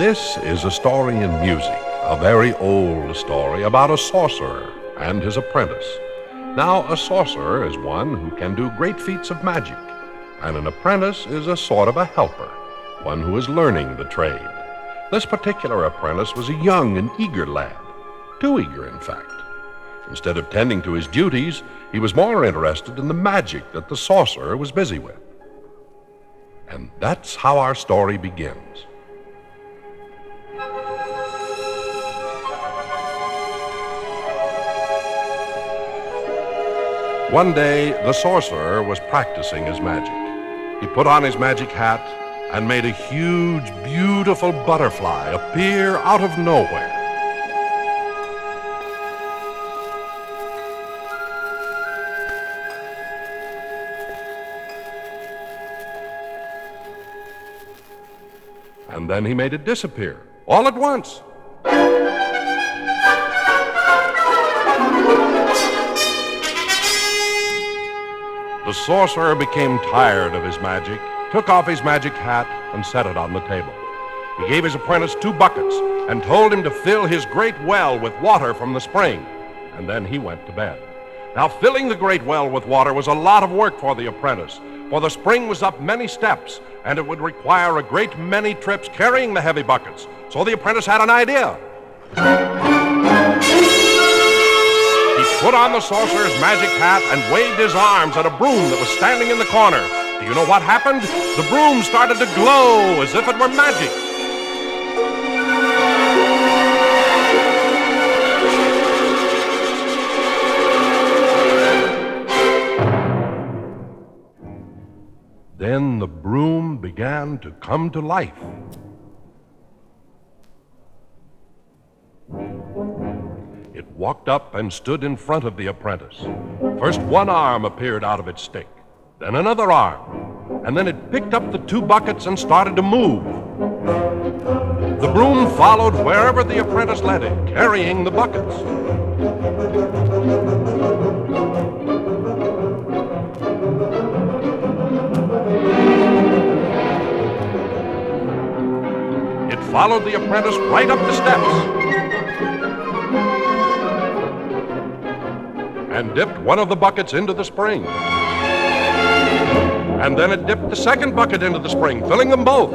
This is a story in music, a very old story about a sorcerer and his apprentice. Now, a sorcerer is one who can do great feats of magic, and an apprentice is a sort of a helper, one who is learning the trade. This particular apprentice was a young and eager lad, too eager, in fact. Instead of tending to his duties, he was more interested in the magic that the sorcerer was busy with. And that's how our story begins. One day, the sorcerer was practicing his magic. He put on his magic hat and made a huge, beautiful butterfly appear out of nowhere. And then he made it disappear, all at once. The sorcerer became tired of his magic, took off his magic hat, and set it on the table. He gave his apprentice 2 buckets and told him to fill his great well with water from the spring, and then he went to bed. Now, filling the great well with water was a lot of work for the apprentice, for the spring was up many steps, and it would require a great many trips carrying the heavy buckets. So the apprentice had an idea. He put on the sorcerer's magic hat and waved his arms at a broom that was standing in the corner. Do you know what happened? The broom started to glow as if it were magic. Then the broom began to come to life. It walked up and stood in front of the apprentice. First, one arm appeared out of its stick, then another arm, and then it picked up the 2 buckets and started to move. The broom followed wherever the apprentice led it, carrying the buckets. It followed the apprentice right up the steps and dipped one of the buckets into the spring. And then it dipped the second bucket into the spring, filling them both.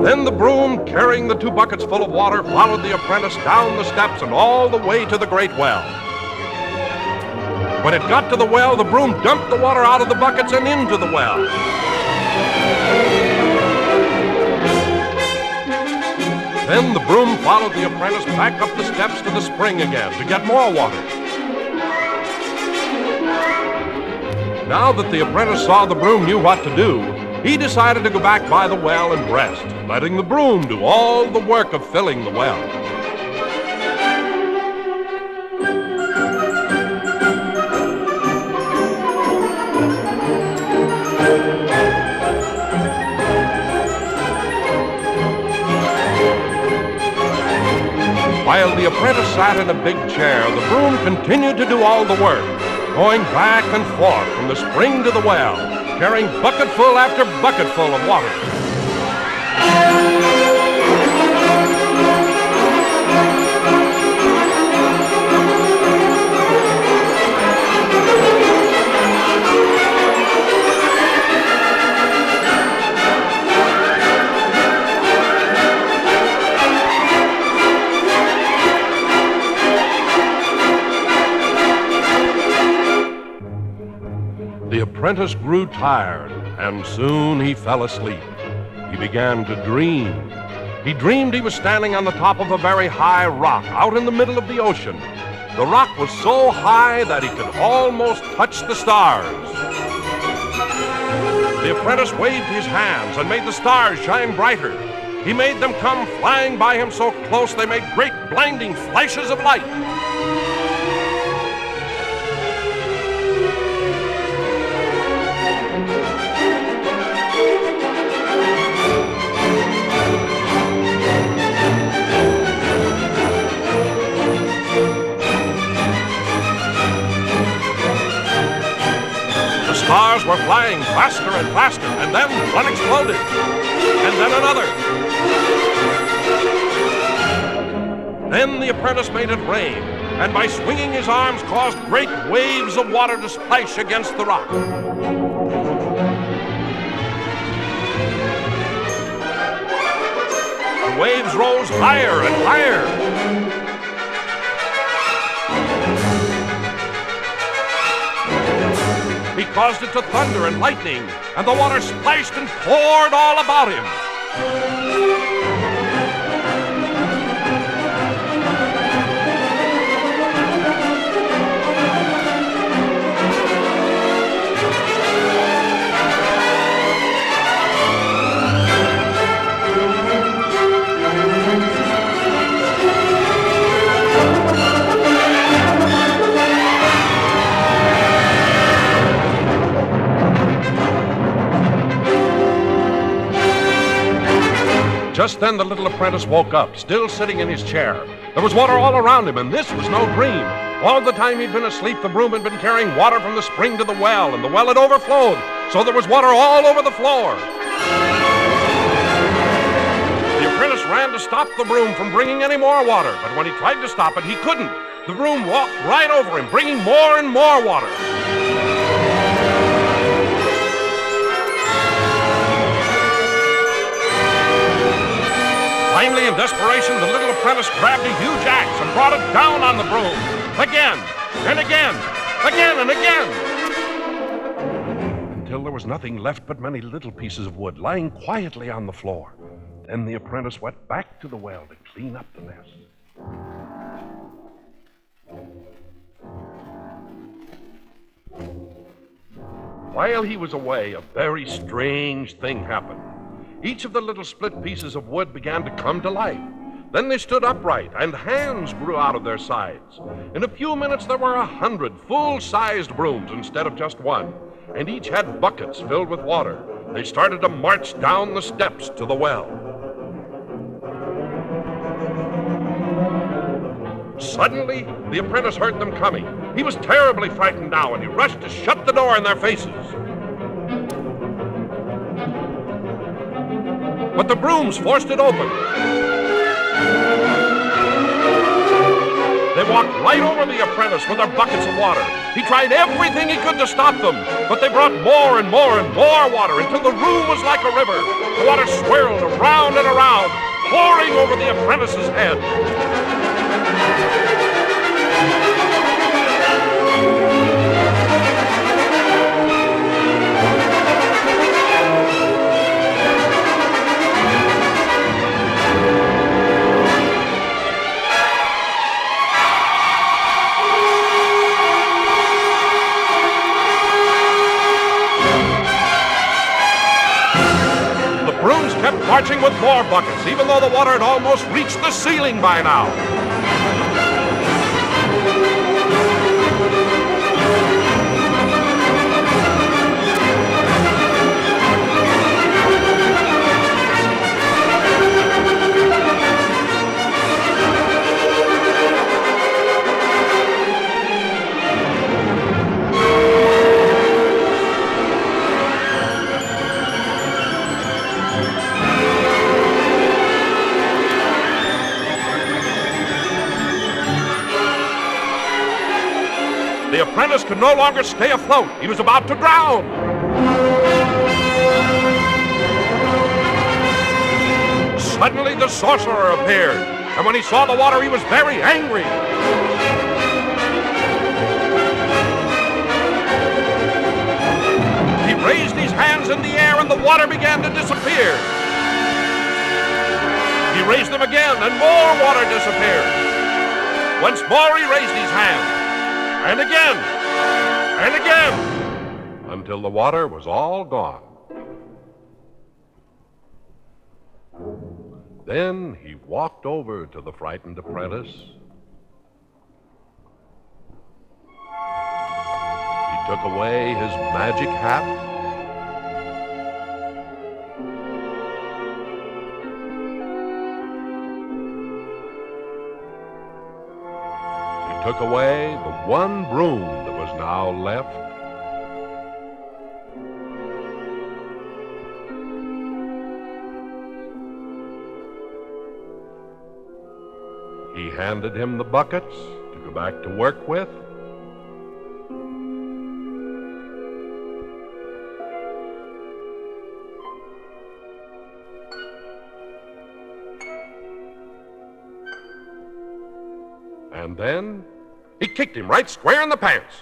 Then the broom, carrying the 2 buckets full of water, followed the apprentice down the steps and all the way to the great well. When it got to the well, the broom dumped the water out of the buckets and into the well. Then the broom followed the apprentice back up the steps to the spring again to get more water. Now that the apprentice saw the broom knew what to do, he decided to go back by the well and rest, letting the broom do all the work of filling the well. While the apprentice sat in a big chair, the broom continued to do all the work, going back and forth from the spring to the well, carrying bucketful after bucketful of water. The apprentice grew tired, and soon he fell asleep. He began to dream. He dreamed he was standing on the top of a very high rock out in the middle of the ocean. The rock was so high that he could almost touch the stars. The apprentice waved his hands and made the stars shine brighter. He made them come flying by him so close they made great blinding flashes of light. Stars were flying faster and faster, and then one exploded, and then another, Then the apprentice made it rain, and by swinging his arms caused great waves of water to splash against the rock. The waves rose higher and higher. He caused it to thunder and lightning, and the water splashed and poured all about him. Just then the little apprentice woke up, still sitting in his chair. There was water all around him, and this was no dream. All the time he'd been asleep, the broom had been carrying water from the spring to the well, and the well had overflowed, so there was water all over the floor. The apprentice ran to stop the broom from bringing any more water, but when he tried to stop it, he couldn't. The broom walked right over him, bringing more and more water. Finally, in desperation, the little apprentice grabbed a huge axe and brought it down on the broom. Again, and again, again and again. Until there was nothing left but many little pieces of wood lying quietly on the floor. Then the apprentice went back to the well to clean up the mess. While he was away, a very strange thing happened. Each of the little split pieces of wood began to come to life. Then they stood upright, and hands grew out of their sides. In a few minutes, there were 100 full-sized brooms instead of just one, and each had buckets filled with water. They started to march down the steps to the well. Suddenly, the apprentice heard them coming. He was terribly frightened now, and he rushed to shut the door in their faces. But the brooms forced it open. They walked right over the apprentice with their buckets of water. He tried everything he could to stop them, but they brought more and more and more water until the room was like a river. The water swirled around and around, pouring over the apprentice's head. Kept marching with more buckets, even though the water had almost reached the ceiling by now. The apprentice could no longer stay afloat. He was about to drown. Suddenly, the sorcerer appeared, and when he saw the water, he was very angry. He raised his hands in the air, and the water began to disappear. He raised them again, and more water disappeared. Once more, he raised his hands. And again, and again, until the water was all gone. Then he walked over to the frightened apprentice. He took away his magic hat. Took away the one broom that was now left. He handed him the buckets to go back to work with. And then he kicked him right square in the pants.